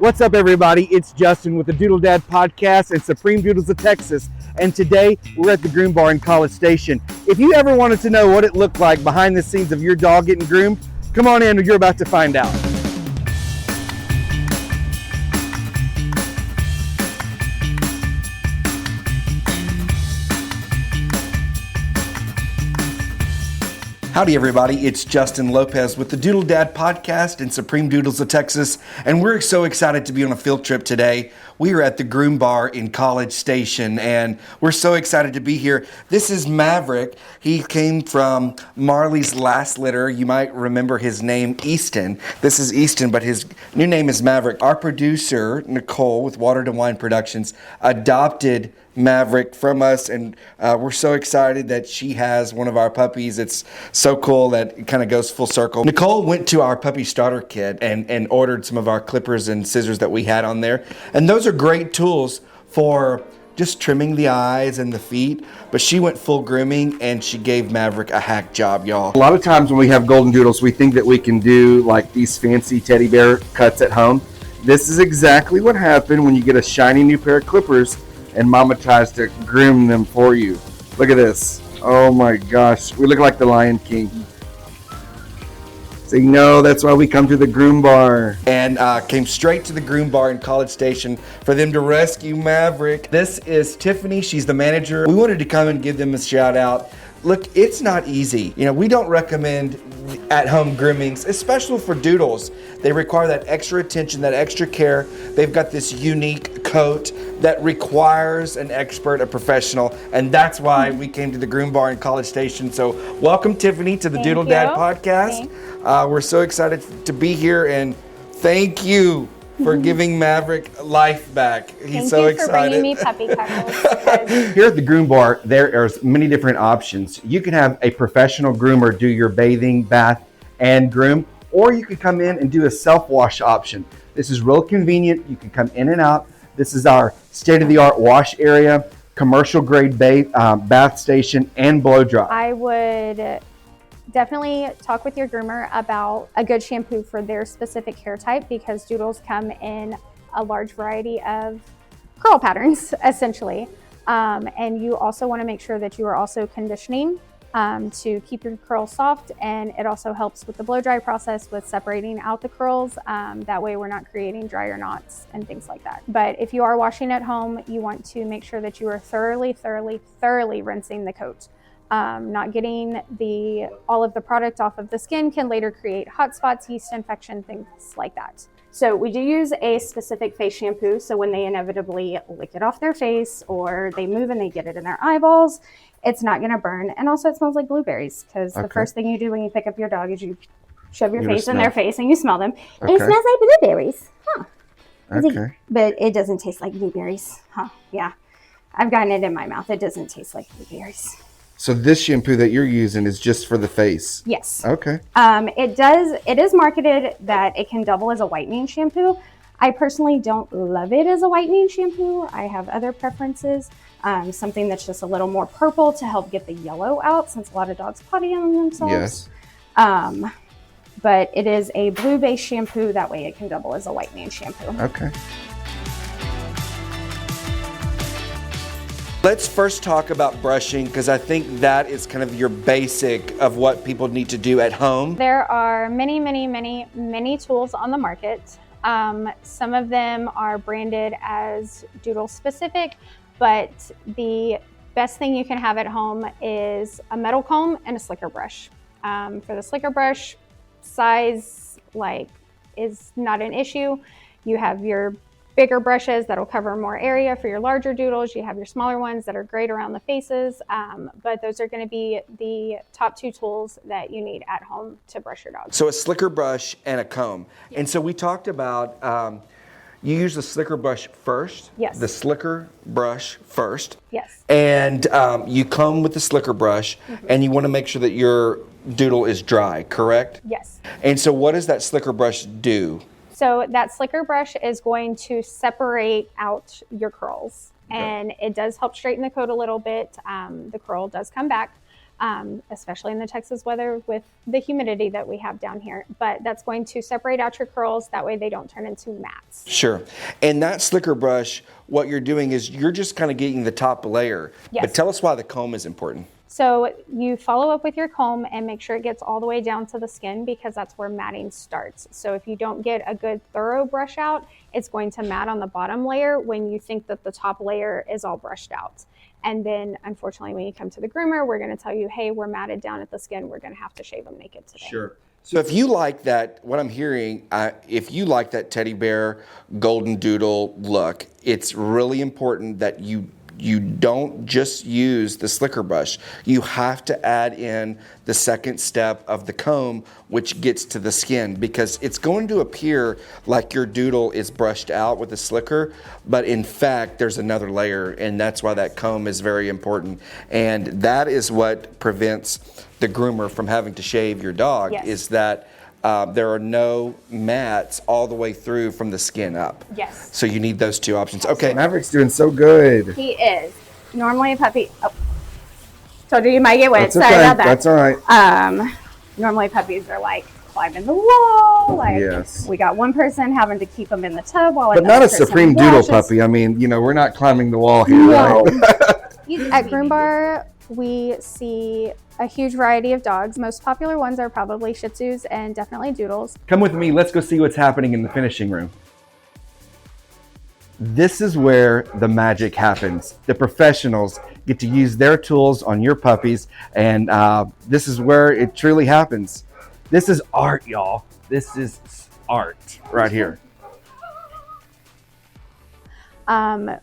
What's up, everybody? It's Justin with the Doodle Dad Podcast and Supreme Doodles of Texas. And today we're at the Groom Bar in College Station. If you ever wanted to know what it looked like behind the scenes of your dog getting groomed, come on in, you're about to find out. Howdy, everybody. It's Justin Lopez with the Doodle Dad Podcast and Supreme Doodles of Texas, and we're so excited to be on a field trip today. We are at the Groom Bar in College Station, and we're so excited to be here. This is Maverick. He came from Marley's last litter. You might remember his name, Easton. This is Easton, but his new name is Maverick. Our producer, Nicole, with Water to Wine Productions, adopted Maverick from us, and we're so excited that she has one of our puppies. It's so cool that it kind of goes full circle. Nicole went to our puppy starter kit and ordered some of our clippers and scissors that we had on there, and those are great tools for just trimming the eyes and the feet, but she went full grooming and she gave Maverick a hack job, y'all. A lot of times when we have golden doodles, we think that we can do like these fancy teddy bear cuts at home. This is exactly what happened when you get a shiny new pair of clippers and mama tries to groom them for you. Look at this. Oh my gosh. We look like the Lion King. So that's why we come to the Groom Bar. And came straight to the Groom Bar in College Station for them to rescue Maverick. This is Tiffany. She's the manager. We wanted to come and give them a shout out. Look, it's not easy. We don't recommend at-home groomings, especially for doodles. They require that extra attention, that extra care. They've got this unique coat that requires an expert, a professional, and that's why we came to the Groom Bar in College Station. So welcome, Tiffany, to the Doodle Dad Podcast. We're so excited to be here, and thank you for giving Maverick life back. He's so excited. Thank you for bringing me puppy cuddles. Here at the Groom Bar, there are many different options. You can have a professional groomer do your bathing, bath, and groom, or you can come in and do a self-wash option. This is real convenient. You can come in and out. This is our state-of-the-art wash area, commercial-grade bath station, and blow dry. I would definitely talk with your groomer about a good shampoo for their specific hair type, because doodles come in a large variety of curl patterns, essentially. And you also want to make sure that you are also conditioning to keep your curls soft, and it also helps with the blow dry process with separating out the curls. That way we're not creating dryer knots and things like that. But if you are washing at home, you want to make sure that you are thoroughly rinsing the coat. Not getting all of the product off of the skin can later create hot spots, yeast infection, things like that. So we do use a specific face shampoo. So when they inevitably lick it off their face or they move and they get it in their eyeballs, it's not going to burn. And also it smells like blueberries, because the first thing you do when you pick up your dog is you shove your face in their face and you smell them. And it smells like blueberries. Huh. Okay. But it doesn't taste like blueberries. Huh. Yeah. I've gotten it in my mouth. It doesn't taste like blueberries. So this shampoo that you're using is just for the face? Yes. Okay. It is marketed that it can double as a whitening shampoo. I personally don't love it as a whitening shampoo. I have other preferences. Something that's just a little more purple to help get the yellow out, since a lot of dogs potty on themselves. Yes. But it is a blue-based shampoo. That way it can double as a whitening shampoo. Okay. Let's first talk about brushing, because I think that is kind of your basic of what people need to do at home. There are many tools on the market. Some of them are branded as doodle specific, but the best thing you can have at home is a metal comb and a slicker brush. For the slicker brush, size is not an issue. You have your bigger brushes that'll cover more area for your larger doodles. You have your smaller ones that are great around the faces, but those are going to be the top two tools that you need at home to brush your dog. So a slicker brush and a comb. Yes. And so we talked about you use the slicker brush first. Yes. The slicker brush first. Yes. And you comb with the slicker brush, and you want to make sure that your doodle is dry, correct? Yes. And so what does that slicker brush do? So that slicker brush is going to separate out your curls, and it does help straighten the coat a little bit. The curl does come back. especially in the Texas weather with the humidity that we have down here. But that's going to separate out your curls. That way they don't turn into mats. Sure. And that slicker brush, what you're doing is you're just kind of getting the top layer. Yes. But tell us why the comb is important. So you follow up with your comb and make sure it gets all the way down to the skin, because that's where matting starts. So if you don't get a good thorough brush out, it's going to mat on the bottom layer when you think that the top layer is all brushed out. And then unfortunately, when you come to the groomer, we're going to tell you, hey, we're matted down at the skin. We're going to have to shave them naked today. Sure. So if you like that, what I'm hearing, if you like that teddy bear golden doodle look, it's really important that you don't just use the slicker brush. You have to add in the second step of the comb, which gets to the skin, because it's going to appear like your doodle is brushed out with a slicker, but in fact, there's another layer, and that's why that comb is very important. And that is what prevents the groomer from having to shave your dog, yes. is that there are no mats all the way through from the skin up. Yes. So you need those two options. Okay. Maverick's doing so good. He is. Normally a puppy, told you might get wet. That's okay. Sorry about that. That's all right. Normally puppies are like climbing the wall. Like, yes. We got one person having to keep them in the tub while But not a supreme doodle puppy. I mean, we're not climbing the wall here, no. right? At GROOMBAR, we see a huge variety of dogs. Most popular ones are probably Shih Tzus and definitely Doodles. Come with me. Let's go see what's happening in the finishing room. This is where the magic happens. The professionals get to use their tools on your puppies, and this is where it truly happens. This is art, y'all. This is art right here.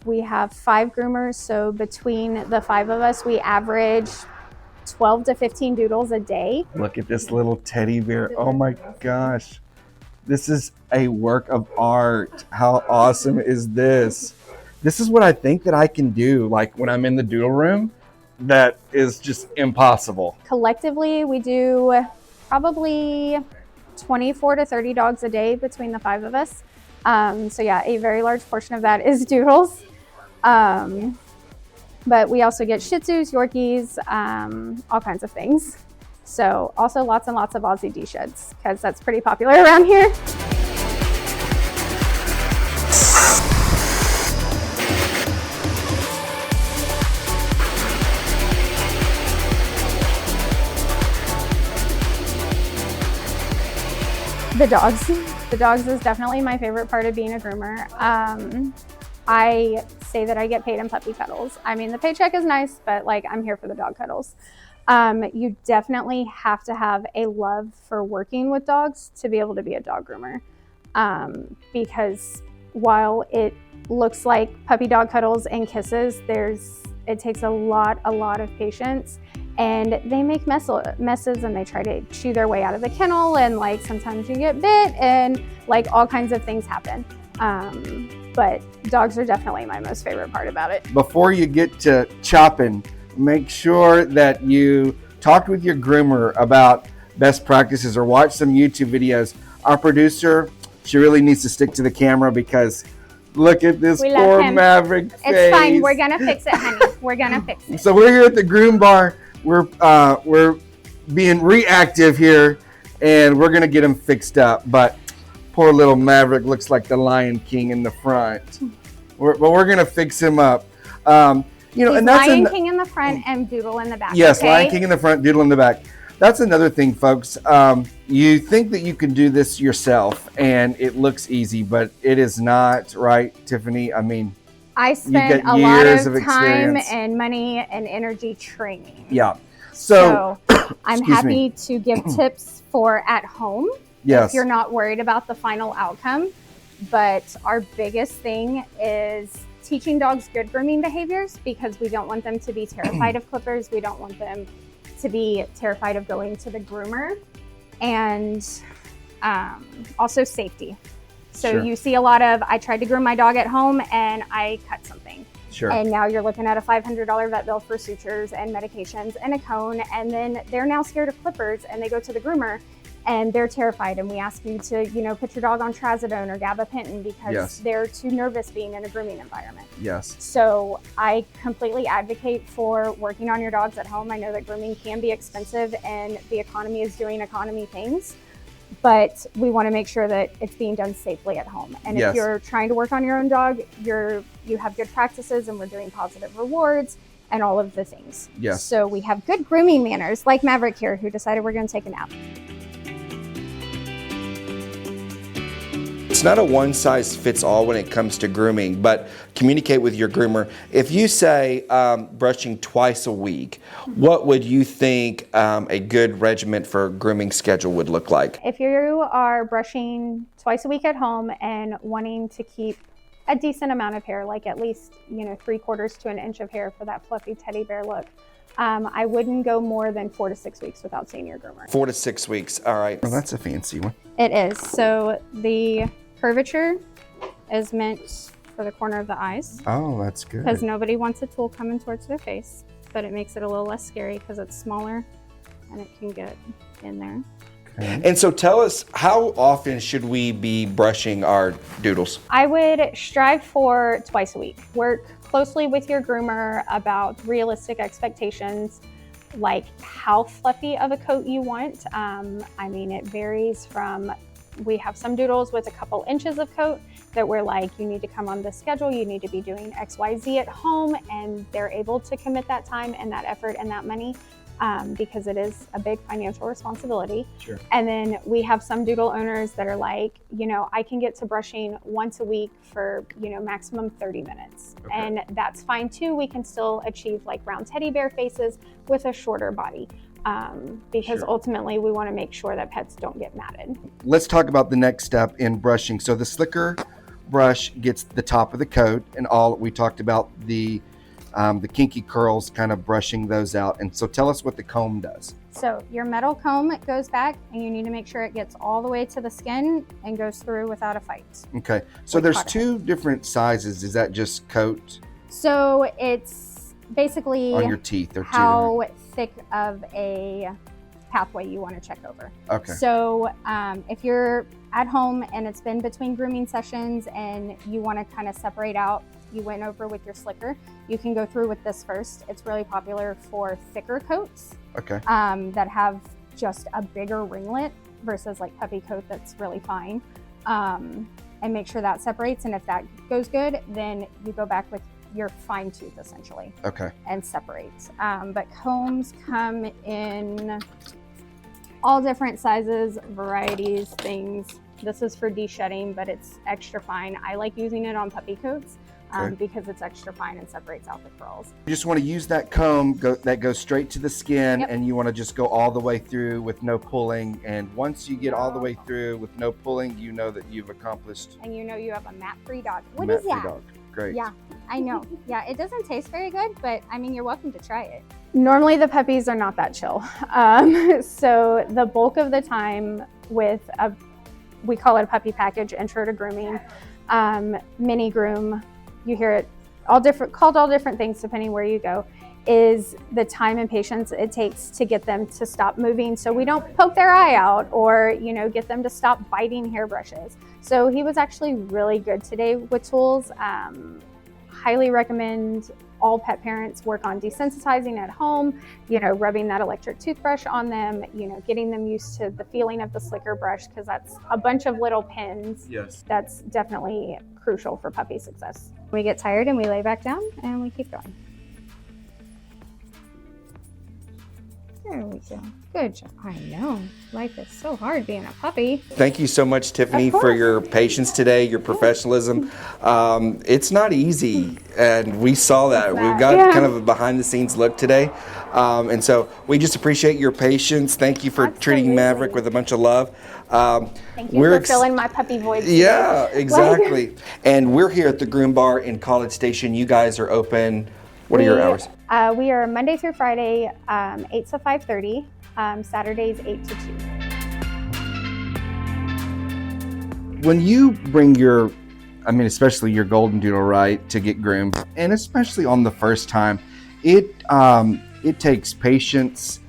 We have 5 groomers, so between the 5 of us, we average 12 to 15 doodles a day. Look at this little teddy bear. Oh my gosh. This is a work of art. How awesome is this? This is what I think that I can do, like when I'm in the doodle room. That is just impossible. Collectively, we do probably 24 to 30 dogs a day between the 5 of us. So yeah, a very large portion of that is doodles. But we also get Shih Tzus, Yorkies, all kinds of things. So also lots and lots of Aussie D-sheds, because that's pretty popular around here. The dogs. The dogs is definitely my favorite part of being a groomer. I say that I get paid in puppy cuddles. I mean, the paycheck is nice, but like I'm here for the dog cuddles. You definitely have to have a love for working with dogs to be able to be a dog groomer. Because while it looks like puppy dog cuddles and kisses, it takes a lot of patience, and they make messes and they try to chew their way out of the kennel, and like sometimes you get bit and like all kinds of things happen. But dogs are definitely my most favorite part about it. Before you get to chopping, make sure that you talked with your groomer about best practices or watch some YouTube videos. Our producer, she really needs to stick to the camera, because look at this poor Maverick face. It's fine. We're going to fix it, honey. We're going to fix it. So we're here at the GROOMBAR. We're being reactive here, and we're going to get him fixed up. But poor little Maverick looks like the Lion King in the front. But we're going to fix him up. He's and that's Lion King in the front and Doodle in the back. Yes, okay? Lion King in the front, Doodle in the back. That's another thing, folks. You think that you can do this yourself, and it looks easy, but it is not, right, Tiffany? I mean, I spent a lot of time and money and energy training. Yeah. So I'm happy to give tips for at home. Yes. If you're not worried about the final outcome. But our biggest thing is teaching dogs good grooming behaviors, because we don't want them to be terrified of clippers. We don't want them to be terrified of going to the groomer, and also safety. So Sure. You see a lot of, I tried to groom my dog at home and I cut something. Sure. And now you're looking at a $500 vet bill for sutures and medications and a cone, and then they're now scared of clippers and they go to the groomer and they're terrified, and we ask you to, put your dog on trazodone or gabapentin because Yes. they're too nervous being in a grooming environment. Yes. So I completely advocate for working on your dogs at home. I know that grooming can be expensive and the economy is doing economy things, but we want to make sure that it's being done safely at home. And Yes. if you're trying to work on your own dog, you have good practices, and we're doing positive rewards and all of the things. Yes. So we have good grooming manners, like Maverick here, who decided we're going to take a nap. It's not a one size fits all when it comes to grooming, but communicate with your groomer. If you say brushing twice a week, what would you think a good regiment for grooming schedule would look like? If you are brushing twice a week at home and wanting to keep a decent amount of hair, like at least 3/4 to an inch of hair for that fluffy teddy bear look, I wouldn't go more than 4 to 6 weeks without seeing your groomer. 4 to 6 weeks. All right. Oh, that's a fancy one. It is. So the curvature is meant for the corner of the eyes, Oh, that's good. because nobody wants a tool coming towards their face, but it makes it a little less scary because it's smaller and it can get in there. Okay. And so tell us, how often should we be brushing our doodles? I would strive for twice a week. Work closely with your groomer about realistic expectations, like how fluffy of a coat you want. It varies from, we have some doodles with a couple inches of coat that we're like, you need to come on this schedule, you need to be doing XYZ at home, and they're able to commit that time and that effort and that money. Because it is a big financial responsibility. Sure. And then we have some doodle owners that are like, I can get to brushing once a week for, maximum 30 minutes. Okay. And that's fine too. We can still achieve like round teddy bear faces with a shorter body. Because Sure. ultimately we want to make sure that pets don't get matted. Let's talk about the next step in brushing. So the slicker brush gets the top of the coat, and we talked about the kinky curls, kind of brushing those out. And so tell us what the comb does. So your metal comb goes back, and you need to make sure it gets all the way to the skin and goes through without a fight. Okay. So With there's cotton. 2 different sizes. Is that just coat So it's basically on your teeth or 2? how thick of a pathway you want to check over. Okay. So if you're at home and it's been between grooming sessions and you want to kind of separate out, you went over with your slicker, you can go through with this first. It's really popular for thicker coats Okay. that have just a bigger ringlet versus like puppy coat that's really fine. And make sure that separates. And if that goes good, then you go back with your fine tooth essentially Okay. and separate. But combs come in all different sizes, varieties, things. This is for de-shedding, but it's extra fine. I like using it on puppy coats Okay. because it's extra fine and separates out the curls. You just want to use that comb that goes straight to the skin, Yep. and you want to just go all the way through with no pulling. And once you get all the way through with no pulling, you know that you've accomplished And you have a mat-free dog. What is mat-free that? dog. Great. Yeah, I know. Yeah, it doesn't taste very good, but you're welcome to try it. Normally the puppies are not that chill. So the bulk of the time with we call it a puppy package, intro to grooming, mini groom, you hear it called all different things depending where you go, is the time and patience it takes to get them to stop moving so we don't poke their eye out or, get them to stop biting hairbrushes. So he was actually really good today with tools. Highly recommend all pet parents work on desensitizing at home, rubbing that electric toothbrush on them, getting them used to the feeling of the slicker brush, because that's a bunch of little pins. Yes. That's definitely crucial for puppy success. We get tired and we lay back down and we keep going. There we go. Good job. I know. Life is so hard being a puppy. Thank you so much, Tiffany, Of course. for your patience today, your professionalism. It's not easy, and we saw that. We've got Yeah. kind of a behind-the-scenes look today. And so we just appreciate your patience. Thank you for treating Absolutely. Maverick with a bunch of love. Thank you for filling my puppy void. today. Yeah, exactly. And we're here at the Groom Bar in College Station. You guys are open. What are your hours? We are Monday through Friday, 8 to 5:30. Saturdays, 8 to 2. When you bring especially your golden doodle, right, to get groomed, and especially on the first time, it takes patience,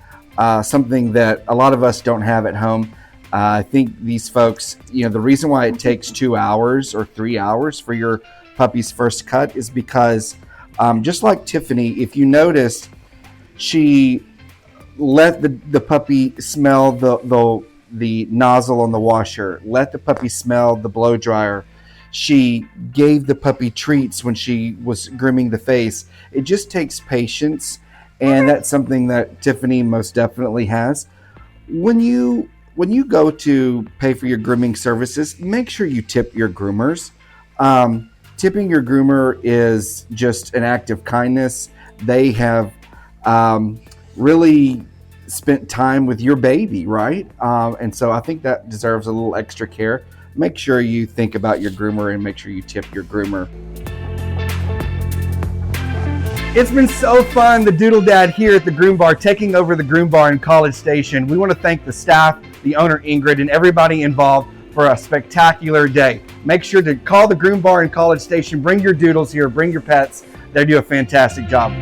something that a lot of us don't have at home. I think these folks, the reason why it takes 2 hours or 3 hours for your puppy's first cut is because just like Tiffany, if you noticed, she let the puppy smell the nozzle on the washer, let the puppy smell the blow dryer. She gave the puppy treats when she was grooming the face. It just takes patience, and that's something that Tiffany most definitely has. When you go to pay for your grooming services, make sure you tip your groomers. Tipping your groomer is just an act of kindness. They have really spent time with your baby, right? And so I think that deserves a little extra care. Make sure you think about your groomer and make sure you tip your groomer. It's been so fun, the Doodle Dad here at the Groom Bar, taking over the Groom Bar in College Station. We want to thank the staff, the owner Ingrid, and everybody involved for a spectacular day. Make sure to call the Groom Bar in College Station. Bring your doodles here, bring your pets. They do a fantastic job.